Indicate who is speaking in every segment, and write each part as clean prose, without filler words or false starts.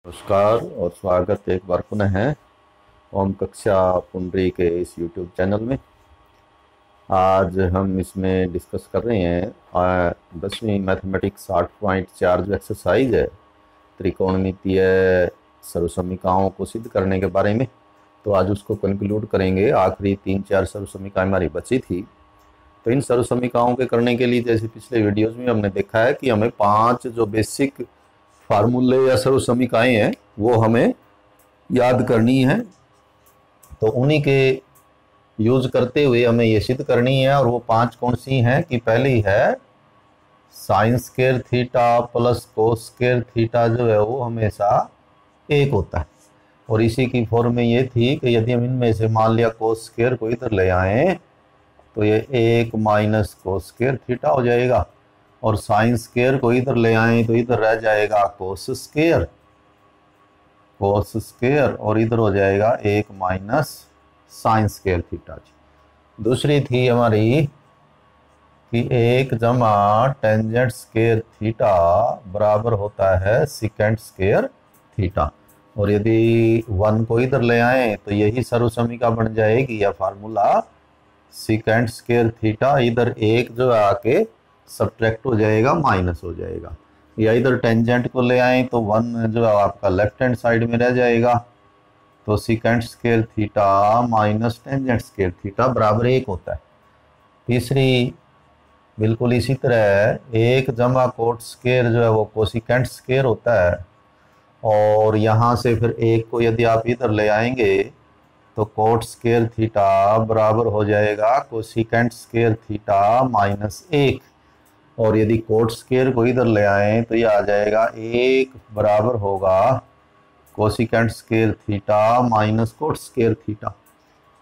Speaker 1: नमस्कार और स्वागत एक बार पुनः है ओम कक्षा पुंडरी के इस YouTube चैनल में। आज हम इसमें डिस्कस कर रहे हैं 10वीं मैथमेटिक्स 8.4 जो एक्सरसाइज है त्रिकोणमितीय सर्वसमीकरणों को सिद्ध करने के बारे में। तो आज उसको कंक्लूड करेंगे। आखिरी 3-4 सर्वसमीकरण हमारी बची थी। तो इन सर्वसमीकरणों के करने के लिए जैसे पिछले वीडियोज़ में हमने देखा है कि हमें 5 जो बेसिक फार्मूले या सर्वसमीकरण हैं वो हमें याद करनी है। तो उन्हीं के यूज करते हुए हमें ये सिद्ध करनी है। और वो 5 कौन सी हैं कि पहली है sign square theta plus cos square theta जो है वो हमेशा 1 होता है। और इसी की फॉर्म में ये थी कि यदि हम इनमें से मान लिया कोस स्क्वायर को इधर ले आए तो ये 1 माइनस कोस स्क्वायर थीटा हो जाएगा। और साइन स्क्वायर को इधर ले आए तो इधर रह जाएगा कोस स्क्वायर और इधर हो जाएगा 1 माइनस साइन स्क्वायर थीटा। दूसरी थी हमारी कि 1 जमा टेंजेंट स्क्वायर थीटा बराबर होता है सिकेंट स्क्वायर थीटा। और यदि 1 को इधर ले आए तो यही सर्वसमीका बन जाएगी या फार्मूला सिकेंट स्क्वायर थीटा। इधर 1 जो आके सब्ट्रैक्ट हो जाएगा, माइनस हो जाएगा। या इधर टेंजेंट को ले आए तो 1 जो आपका लेफ्ट हैंड साइड में रह जाएगा। तो secant square theta minus tangent square theta बराबर 1 होता है। तीसरी बिल्कुल इसी तरह 1 जमा कोट स्क्वायर जो है वो कोसिकेंट स्क्वायर होता है। और यहाँ से फिर 1 को यदि आप इधर ले आएंगे तो कोट स्क्वायर थीटा बराबर हो जाएगा कोसिकेंट स्क्वायर थीटा माइनस 1। और यदि कोट स्क्वायर को इधर ले आए तो ये आ जाएगा 1 बराबर होगा cosecant square theta minus cot square theta.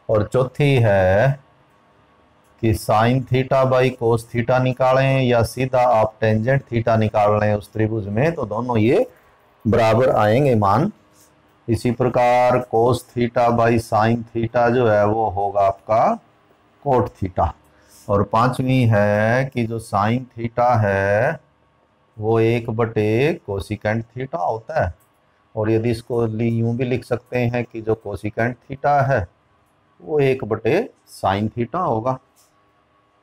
Speaker 1: और चौथी है कि sine theta by cos theta निकालें या सीधा आप टेंजेंट थीटा निकाल लें उस त्रिभुज में तो दोनों ये बराबर आएंगे मान। इसी प्रकार cos theta by sine theta जो है वो होगा आपका कोट थीटा। और पांचवी है कि जो साइन थीटा है वो 1/, कोसिकेंट थीटा होता है। और यदि इसको यूं भी लिख सकते हैं कि जो कोसिकेंट थीटा है वो 1/, साइन थीटा होगा।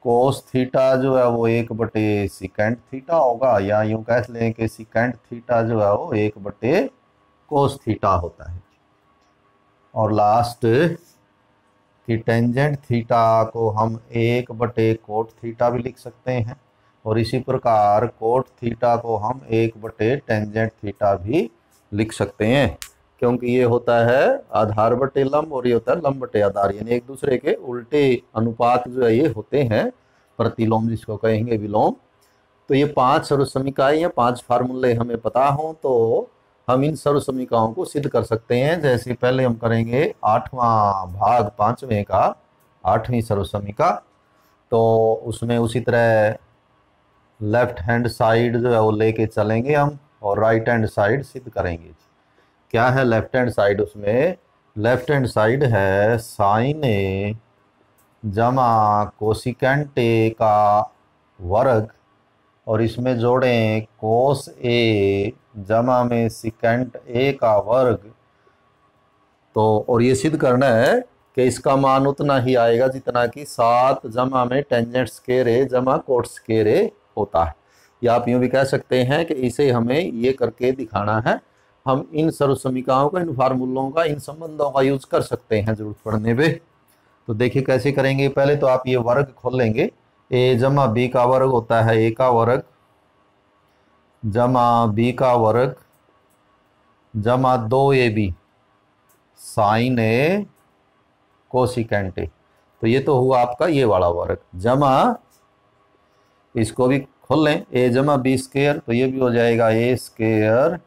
Speaker 1: कोस थीटा जो है वो 1/, सिकेंट थीटा होगा। या यूं कह लें कि सिकेंट थीटा जो है वो 1/, कोस थीटा होता है। और लास्ट कि टेंजेंट थीटा को हम 1/, कोट थीटा भी लिख सकते हैं। और इसी प्रकार कोट थीटा को हम 1/, टेंजेंट थीटा भी लिख सकते हैं। क्योंकि ये होता है आधार बटे लंब और ये होता है लंब बटे आधार, यानी एक दूसरे के उल्टे अनुपात जो है ये होते हैं, प्रतिलोम जिसको कहेंगे विलोम। तो ये 5 सर्वसमीकरण या 5 फार्मूले हमें पता हो तो हम इन सर्वसमीकरणों को सिद्ध कर सकते हैं। जैसे पहले हम करेंगे 8वां भाग 5वें का 8वीं सर्वसमीकरण। तो उसमें उसी तरह लेफ्ट हैंड साइड जो है वो लेके चलेंगे हम और राइट हैंड साइड सिद्ध करेंगे। क्या है लेफ्ट हैंड साइड? उसमें लेफ्ट हैंड साइड है साइन ए जमा कोसिकेंट ए का वर्ग और इसमें जोड़ें कोस ए जमा में सिकेंट ए का वर्ग। तो और ये सिद्ध करना है कि इसका मान उतना ही आएगा जितना कि 7 जमा में टेंजेंट स्क्वायर ए जमा कोट स्क्वायर ए होता है। या आप यूँ भी कह सकते हैं कि इसे हमें ये करके दिखाना है। हम इन सर्वसमीकरणों का, इन फार्मूलों का, इन संबंधों का यूज कर सकते हैं जरूरत पड़ने पे। तो देखिए कैसे करेंगे। पहले तो आप ये वर्ग खोल लेंगे। ए जमा बी का वर्ग होता है ए का वर्ग जमा बी का वर्ग जमा 2ab sign A cosecant A. तो ये तो हुआ आपका ये वाला वर्ग जमा, इसको भी खोल लें, ए जमा बी स्क्वायर। तो ये भी हो जाएगा ए स्क्वायर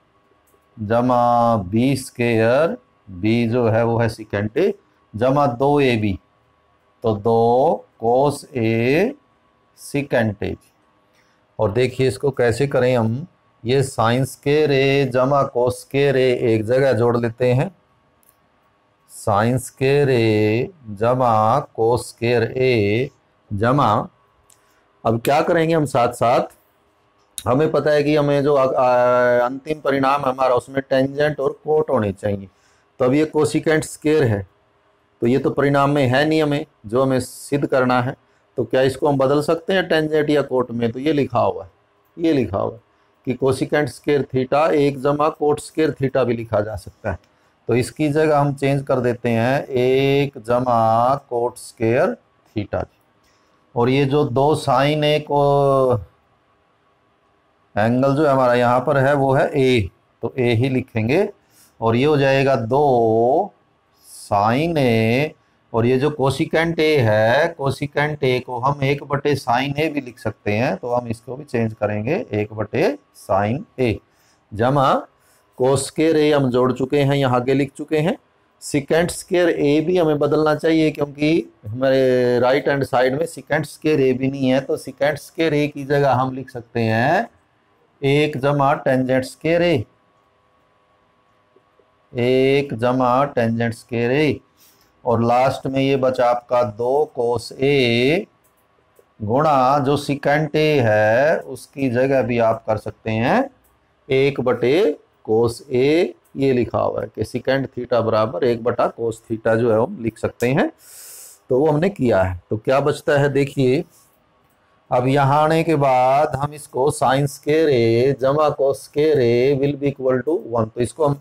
Speaker 1: जमा बी स्क्वायर, बी जो है वो है सिकेंट ए जमा 2ab। तो 2 कोस ए सिकेंट ए। और देखिए इसको कैसे करें हम। ये साइन स्क्वायर ए जमा कोस स्क्वायर ए एक जगह जोड़ लेते हैं। साइन स्क्वायर ए जमा कोस स्क्वायर ए जमा, अब क्या करेंगे हम साथ साथ हमें पता है कि हमें जो अंतिम परिणाम हमारा उसमें टेंजेंट और कोट होने चाहिए। तो अब ये कोसिकेंट स्केयर है, तो ये तो परिणाम में है नहीं, हमें जो हमें सिद्ध करना है। तो क्या इसको हम बदल सकते हैं टेंजेंट या कोट में? तो ये लिखा हुआ है, ये लिखा हुआ है कि कोसिकेंट स्केयर थीटा 1 जमा कोट स्केयर थीटा भी लिखा जा सकता है। तो इसकी जगह हम चेंज कर देते हैं 1 जमा कोट स्केयर थीटा। और ये जो 2 साइन ए को एंगल जो हमारा यहाँ पर है वो है ए, तो ए ही लिखेंगे। और ये हो जाएगा 2 साइन ए, और ये जो कोसिकेंट ए है, कोसिकेंट ए को हम 1/साइन ए भी लिख सकते हैं, तो हम इसको भी चेंज करेंगे 1/साइन ए, जमा कोस स्क्वायर ए हम जोड़ चुके हैं, यहाँ आगे लिख चुके हैं। सिकेंट स्क्वायर ए भी हमें बदलना चाहिए, क्योंकि हमारे राइट हैंड साइड में सिकेंट स्क्वायर ए भी नहीं है, तो सिकेंट स्क्वायर ए की जगह हम लिख सकते हैं 1 जमा टेंजेंट स्क्वायर ए, 1 जमा टेंजेंट स्क्वायर ए। और लास्ट में ये बचा आपका 2 कोस ए गुणा जो सिकेंट ए है उसकी जगह भी आप कर सकते हैं 1/कोस ए, ये लिखा हुआ है कि सिकेंट थीटा बराबर 1/कोस थीटा जो है हम लिख सकते हैं। तो वो हमने किया है। तो क्या बचता है देखिए, अब यहाँ आने के बाद हम इसको साइन स्क्वायर ए जमा cos square A will be equal to 1, तो इसको हम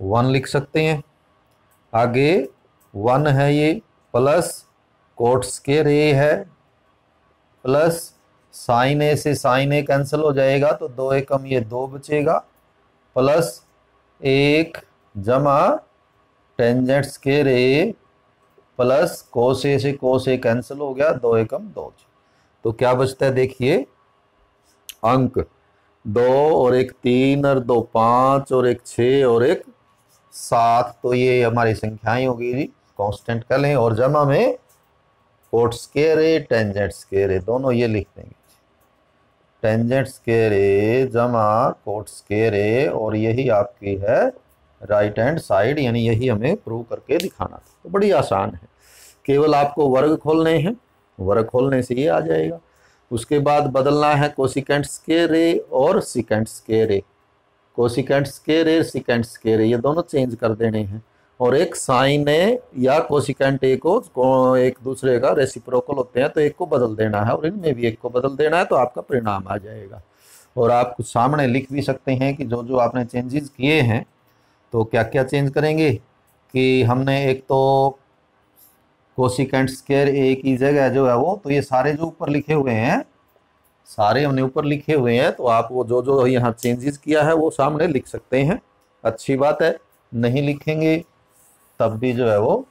Speaker 1: 1 लिख सकते हैं। आगे 1 है ये, प्लस कोट स्क्वायर ए है, प्लस साइन ए से साइन ए कैंसिल हो जाएगा, तो 2 एकम ये 2 बचेगा, प्लस 1 जमा टेंजेंट स्क्वायर ए प्लस कोस ए से कोस ए कैंसिल हो गया, 2 एकम 2। तो क्या बचता है देखिए, अंक 2 और 1 3 और 2 5 और 1 6 और 1 7, तो ये हमारी संख्याएं होगी जी, कांस्टेंट कर लें। और जमा में कोट स्क्वायर ए टेंजेंट स्क्वायर ए दोनों ये लिख देंगे, टेंजेंट स्क्वायर ए जमा कोट स्क्वायर ए, और यही आपकी है राइट हैंड साइड, यानी यही हमें प्रूव करके दिखाना था। तो बड़ी आसान है, केवल आपको वर्ग खोलने हैं, वर्ग खोलने से ये आ जाएगा। उसके बाद बदलना है कोसिकेंट स्क्वायर ए और सिकेंट स्क्वायर ए, कोसिकेंट स्क्वायर ए सिकेंट स्क्वायर ए ये दोनों चेंज कर देने हैं, और एक साइन ए या कोसिकेंट ए को एक दूसरे का रेसिप्रोकल होते हैं, तो एक को बदल देना है और इनमें भी एक को बदल देना है, तो आपका परिणाम आ जाएगा। और आप कुछ सामने लिख भी सकते हैं कि जो जो आपने चेंजेस किए हैं, तो क्या क्या चेंज करेंगे कि हमने एक तो कोसिकेंट स्क्वायर ए की जगह जो है वो, तो ये सारे जो ऊपर लिखे हुए हैं सारे हमने ऊपर लिखे हुए हैं, तो आप वो जो जो यहाँ चेंजेस किया है वो सामने लिख सकते हैं। अच्छी बात है, नहीं लिखेंगे तब भी जो है वो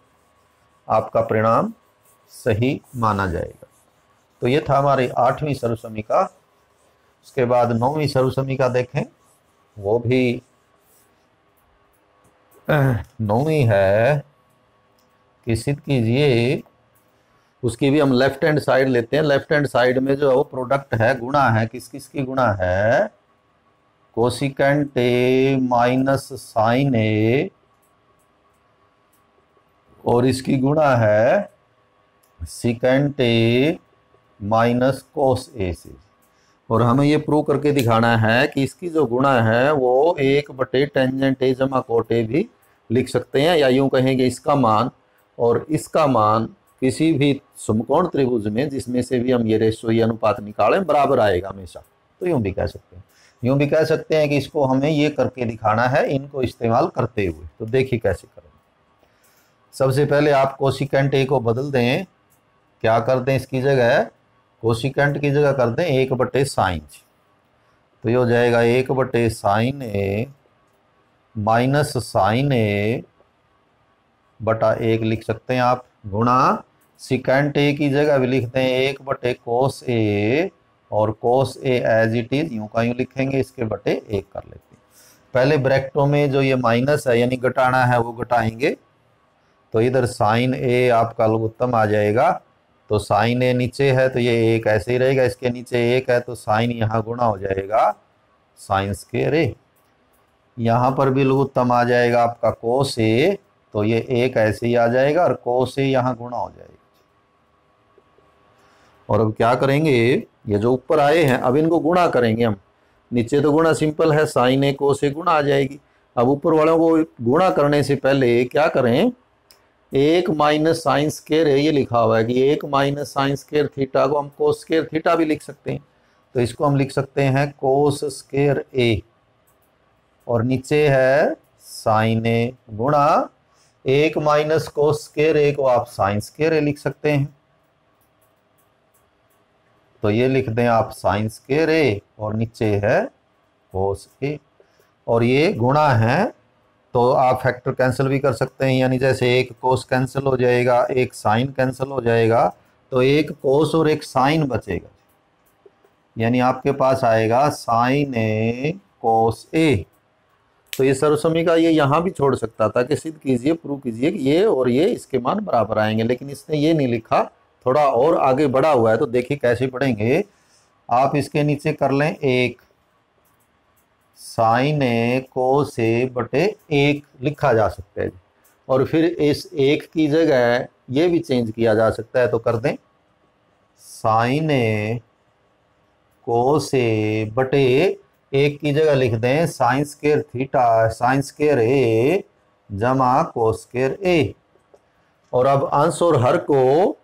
Speaker 1: आपका परिणाम सही माना जाएगा। तो ये था हमारी 8वीं सर्वसमीका। उसके बाद 9वीं सर्वसमीका देखें, वो भी 9वीं है कि सिद्ध कीजिए, उसकी भी हम लेफ्ट हैंड साइड लेते हैं। लेफ्ट हैंड साइड में जो है वो प्रोडक्ट है, गुणा है, किस किस की गुणा है, कोसिकेंट ए माइनस साइन ए, और इसकी गुणा है सिकेंट ए माइनस कोस ए से। और हमें ये प्रूव करके दिखाना है कि इसकी जो गुणा है वो 1/टेंजेंट ए जमा कोट ए भी लिख सकते हैं, या यूं कहेंगे इसका मान और इसका मान किसी भी समकोण त्रिभुज में जिसमें से भी हम ये रेशो या अनुपात निकालें बराबर आएगा हमेशा। तो यूं भी कह सकते हैं, यूं भी कह सकते हैं कि इसको हमें ये करके दिखाना है इनको इस्तेमाल करते हुए। तो देखिए कैसे करें। सबसे पहले आप कोसिकेंट ए को बदल दें, क्या कर दें, इसकी जगह कोसिकेंट की जगह कर दें 1/साइन, तो ये हो जाएगा 1/साइन ए माइनस साइन ए बटा 1 लिख सकते हैं आप, गुणा सिकेंट ए की जगह भी लिखते हैं 1/कोस ए, और कोस ए एज इट इज यूं का यूं लिखेंगे, इसके बटे 1 कर लेते हैं। पहले ब्रैकेटों में जो ये माइनस है यानी घटाना है वो घटाएंगे, तो इधर साइन ए आपका लघुत्तम आ जाएगा, तो साइन ए नीचे है तो ये 1 ऐसे ही रहेगा, इसके नीचे 1 है तो साइन यहाँ गुणा हो जाएगा साइन स्क्वायर ए, यहाँ पर भी लघुत्तम आ जाएगा आपका कोस ए, तो ये 1 ऐसे ही आ जाएगा और कोस ए यहाँ गुणा हो जाएगा। और अब क्या करेंगे, ये जो ऊपर आए हैं अब इनको गुणा करेंगे हम, नीचे तो गुणा सिंपल है, साइन ए कोस ए गुणा आ जाएगी। अब ऊपर वालों को गुणा करने से पहले क्या करें, एक माइनस साइन स्क्वायर है, ये लिखा हुआ है कि एक माइनस साइन स्क्वायर थीटा को हम कोस स्क्वायर थीटा भी लिख सकते हैं। तो इसको हम लिख सकते हैं कोस स्क्वायर ए, और नीचे है साइन ए गुणा एक माइनस कोस स्क्वायर ए को आप साइन स्क्वायर ए लिख सकते हैं। तो ये लिख दें आप साइन स्क्वायर ए और नीचे है कोस ए, और ये गुणा है तो आप फैक्टर कैंसिल भी कर सकते हैं, यानी जैसे एक कोस कैंसिल हो जाएगा, एक साइन कैंसिल हो जाएगा, तो एक कोस और एक साइन बचेगा, यानी आपके पास आएगा साइन ए कोस ए। तो ये सर्वसमीका ये यहाँ भी छोड़ सकता था कि सिद्ध कीजिए, प्रूव कीजिए कि ये और ये इसके मान बराबर आएंगे, लेकिन इसने ये नहीं लिखा, थोड़ा और आगे बढ़ा हुआ है। तो देखिए कैसे पढ़ेंगे, आप इसके नीचे कर लें एक साइन ए कोस ए बटे एक लिखा जा सकता है, और फिर इस एक की जगह ये भी चेंज किया जा सकता है। तो कर दें साइन ए कोस ए बटे एक की जगह लिख दें sine square theta sine square A जमा कोस स्क्वायर ए, और अब अंश और हर को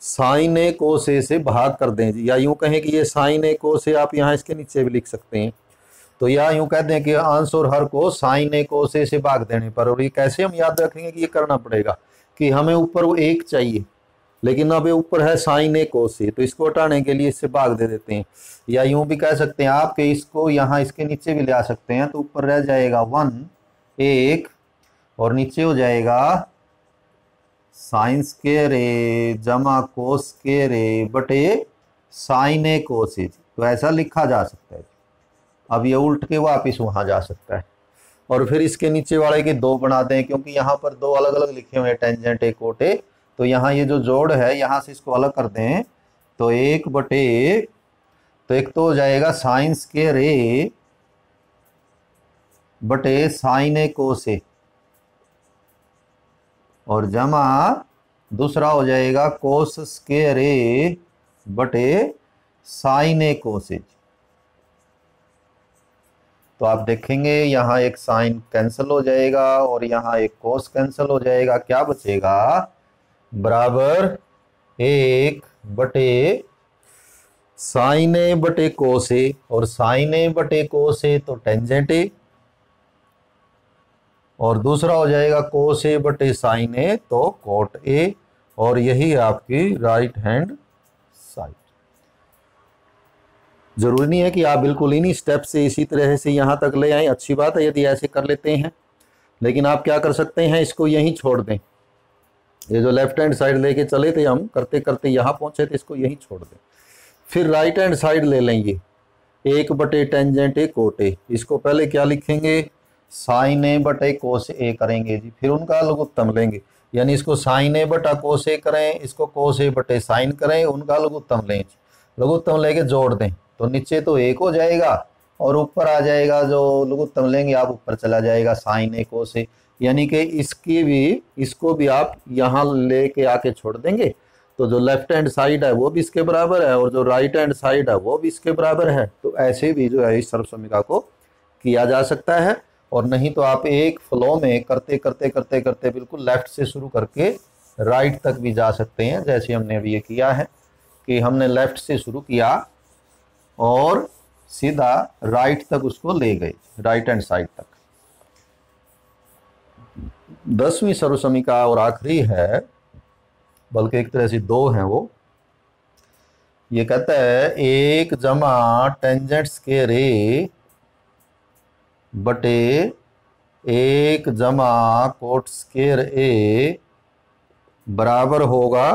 Speaker 1: साइन ए कोस ए से भाग कर दें, या यूं कहें कि ये साइन ए कोस ए आप यहाँ इसके नीचे भी लिख सकते हैं। तो या यूं कहते हैं कि अंश और हर को साइन ए कोस ए से भाग देने पर, और ये कैसे हम याद रखेंगे कि ये करना पड़ेगा कि हमें ऊपर वो एक चाहिए, लेकिन अब ये ऊपर है साइन ए कोस ए, तो इसको हटाने के लिए इससे भाग दे देते हैं। या यूं भी कह सकते हैं आप कि इसको यहाँ इसके नीचे भी ले आ सकते हैं, तो ऊपर रह जाएगा 1 एक, और नीचे हो जाएगा साइन स्क्वायर ए जमा कोस स्क्वायर ए बटे साइन ए कोस ए। तो ऐसा लिखा जा सकता है। अब ये उल्ट के वापिस वहाँ जा सकता है, और फिर इसके नीचे वाले के दो बना दें, क्योंकि यहाँ पर दो अलग अलग लिखे हुए हैं टेंजेंट ए कोट ए, तो यहाँ ये जो जोड़ है यहाँ से इसको अलग कर दें, तो एक बटे, तो एक तो हो जाएगा साइन स्क्वायर ए बटे साइन ए कोस ए, और जमा दूसरा हो जाएगा कोस स्क्वायर ए बटे साइन ए कोस ए। तो आप देखेंगे यहाँ एक साइन कैंसिल हो जाएगा और यहाँ एक कोस कैंसिल हो जाएगा, क्या बचेगा, बराबर एक बटे साइन ए बटे कोस ए, और साइन ए बटे कोस ए तो टेंजेंट ए, और दूसरा हो जाएगा कोस ए बटे साइन ए तो कोट ए, और यही आपकी राइट हैंड साइड। जरूरी नहीं है कि आप बिल्कुल इन्हीं स्टेप से इसी तरह से यहाँ तक ले आए, अच्छी बात है यदि ऐसे कर लेते हैं, लेकिन आप क्या कर सकते हैं, इसको यहीं छोड़ दें। ये जो लेफ्ट हैंड साइड लेके चले थे हम, करते करते यहाँ पहुँचे थे, इसको यहीं छोड़ दें। फिर राइट हैंड साइड ले लेंगे, एक बटे टेंजेंट ए कोट ए, इसको पहले क्या लिखेंगे, साइन ए बटे कोस ए करेंगे जी, फिर उनका लघुत्तम लेंगे, यानी इसको साइन ए बटा कोस ए करें, इसको कोस ए बटे साइन करें, उनका लघुत्तम लें, लघुत्तम लेके जोड़ दें, तो नीचे तो एक हो जाएगा और ऊपर आ जाएगा, जो लघुत्तम लेंगे आप ऊपर चला जाएगा साइन ए कोस ए, यानी कि इसको भी आप यहाँ लेके आके छोड़ देंगे, तो जो लेफ्ट हैंड साइड है वो भी इसके बराबर है और जो राइट हैंड साइड है वो भी इसके बराबर है। तो ऐसे भी जो है इस सर्वसमीका को किया जा सकता है, और नहीं तो आप एक फ्लो में करते करते करते करते बिल्कुल लेफ्ट से शुरू करके राइट तक भी जा सकते हैं, जैसे हमने अभी ये किया है कि हमने लेफ्ट से शुरू किया और सीधा राइट तक उसको ले गए, राइट हैंड साइड तक। 10वीं सर्वसमीका और आखिरी है, बल्कि एक तरह से दो हैं वो, ये कहता है एक जमा टेंजेंट स्क्वायर ए बटे एक जमा कोट स्क्वायर ए बराबर होगा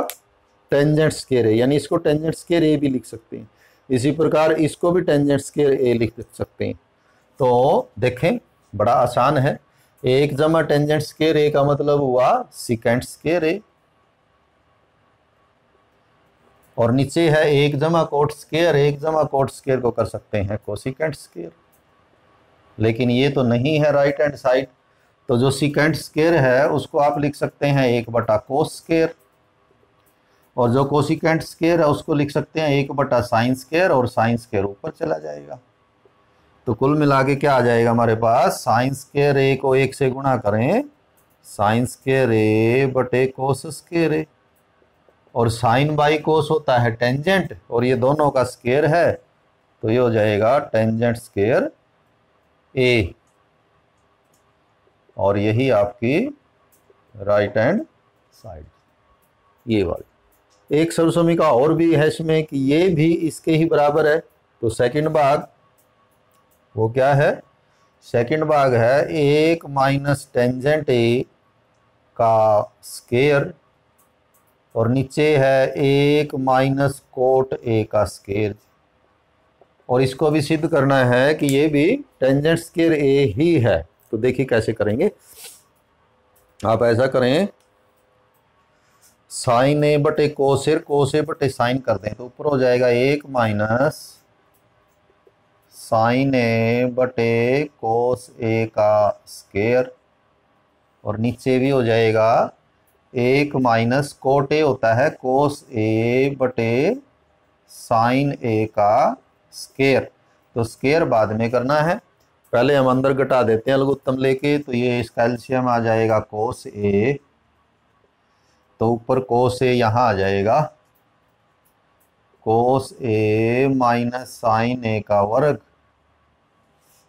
Speaker 1: टेंजेंट स्क्वायर ए, यानी इसको टेंजेंट स्क्वायर ए भी लिख सकते हैं, इसी प्रकार इसको भी टेंजेंट स्क्वायर ए लिख सकते हैं। तो देखें बड़ा आसान है, एक जमा टेंजेंट स्क्वायर ए का मतलब हुआ सिकेंट स्क्वायर ए, और नीचे है एक जमा कोट स्क्वायर, एक जमा कोट स्क्वायर को कर सकते हैं कोसिकेंट स्क्वायर, लेकिन ये तो नहीं है राइट हैंड साइड, तो जो सिकेंट स्क्वायर है उसको आप लिख सकते हैं एक बटा कोस स्क्वायर, और जो कोसिकेंट स्क्वायर है उसको लिख सकते हैं एक बटा साइन स्क्वायर, और साइन स्क्वायर ऊपर चला जाएगा। तो कुल मिला के क्या आ जाएगा हमारे पास, साइन स्क्वायर ए को 1 से गुणा करें, साइन स्क्वायर ए बटे कोस स्क्वायर ए, और साइन बाई कोस होता है टेंजेंट, और ये दोनों का स्क्वायर है, तो ये हो जाएगा टेंजेंट स्क्वायर ए, और यही आपकी राइट हैंड साइड ये वाली। एक सर्वसमीका और भी है इसमें कि ये भी इसके ही बराबर है, तो सेकंड भाग वो क्या है, सेकंड भाग है 1 माइनस टेंजेंट ए का स्क्वायर, और नीचे है 1 माइनस कोट ए का स्क्वायर, और इसको भी सिद्ध करना है कि ये भी टेंजेंट स्क्वायर ए ही है। तो देखिए कैसे करेंगे, आप ऐसा करें, साइन ए बटे कोस ए बटे साइन कर दें, तो ऊपर हो जाएगा 1 माइनस साइन ए बटे कोस ए का स्क्वायर, और नीचे भी हो जाएगा 1 माइनस कोट ए होता है कोस ए बटे साइन ए का स्क्वायर, तो स्क्वायर बाद में करना है, पहले हम अंदर घटा देते हैं लघुत्तम लेके, तो ये इसका एलसीएम आ जाएगा कोस ए, तो ऊपर कोस ए यहाँ आ जाएगा कोस ए माइनस साइन ए का वर्ग,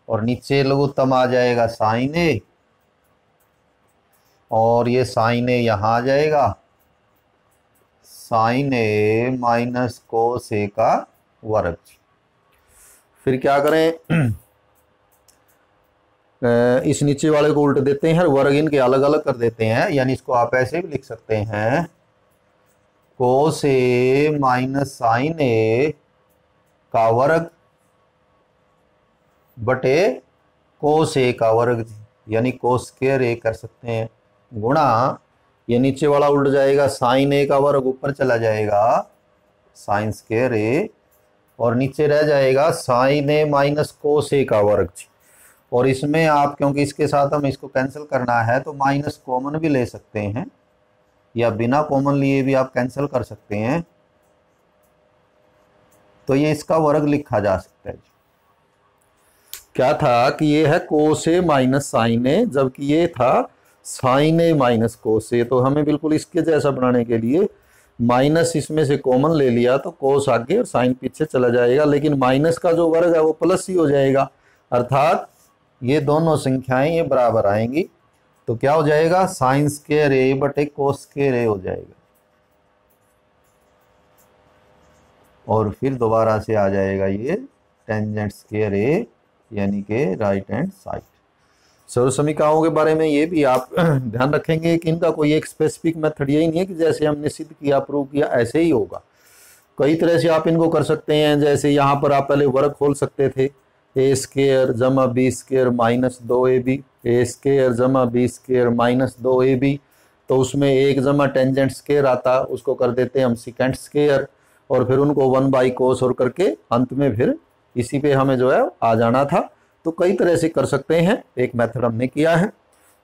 Speaker 1: और नीचे लघुत्तम आ जाएगा साइन ए, और ये साइन ए यहाँ आ जाएगा साइन ए माइनस कोस ए का वर्ग। फिर क्या करें, इस नीचे वाले को उल्ट देते हैं, वर्ग इनके अलग अलग कर देते हैं, यानी इसको आप ऐसे भी लिख सकते हैं, कोस ए माइनस साइन ए का वर्ग बटे कोस ए का वर्ग, यानी कोस स्क्वायर ए कर सकते हैं, गुणा ये नीचे वाला उल्ट जाएगा, साइन ए का वर्ग ऊपर चला जाएगा साइन स्क्वायर ए, और नीचे रह जाएगा साइन ए माइनस कोस ए का वर्ग, और इसमें आप क्योंकि इसके साथ हम इसको कैंसिल करना है तो माइनस कॉमन भी ले सकते हैं, या बिना कॉमन लिए भी आप कैंसिल कर सकते हैं, तो ये इसका वर्ग लिखा जा सकता है। क्या था कि ये है कोस ए माइनस साइन ए, जबकि ये था साइन ए माइनस कोस ए, तो हमें बिल्कुल इसके जैसा बनाने के लिए माइनस इसमें से कॉमन ले लिया, तो कोस आगे और साइन पीछे चला जाएगा, लेकिन माइनस का जो वर्ग है वो प्लस ही हो जाएगा, अर्थात ये दोनों संख्याएं ये बराबर आएंगी, तो क्या हो जाएगा, साइन स्क्वायर ए बटे कोस स्क्वायर ए हो जाएगा, और फिर दोबारा से आ जाएगा ये टेंजेंट स्क्वायर ए, यानी कि राइट हैंड साइड। सर्वसमीकाओं के बारे में ये भी आप ध्यान रखेंगे कि इनका कोई एक स्पेसिफिक मेथड यही नहीं है कि जैसे हमने सिद्ध किया प्रूव किया ऐसे ही होगा, कई तरह से आप इनको कर सकते हैं। जैसे यहाँ पर आप पहले वर्ग खोल सकते थे, ए स्क्वायर जमा बी स्क्वायर माइनस 2ab, ए स्क्वायर जमा बी स्क्वायर माइनस 2ab, तो उसमें 1 जमा टेंजेंट स्क्वायर आता, उसको कर देते हैं हम सेकेंड स्क्वायर, और फिर उनको 1 बाई कोस और करके अंत में फिर इसी पे हमें जो है आ जाना था। तो कई तरह से कर सकते हैं, एक मेथड हमने किया है।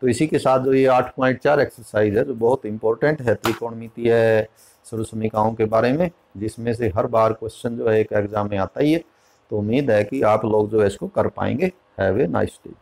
Speaker 1: तो इसी के साथ जो ये 8.4 एक्सरसाइज है जो बहुत इंपॉर्टेंट है त्रिकोणमितीय सर्वसमीकाओं के बारे में, जिसमें से हर बार क्वेश्चन जो है एक एग्जाम में आता ही है, तो उम्मीद है कि आप लोग जो है इसको कर पाएंगे। Have a nice day.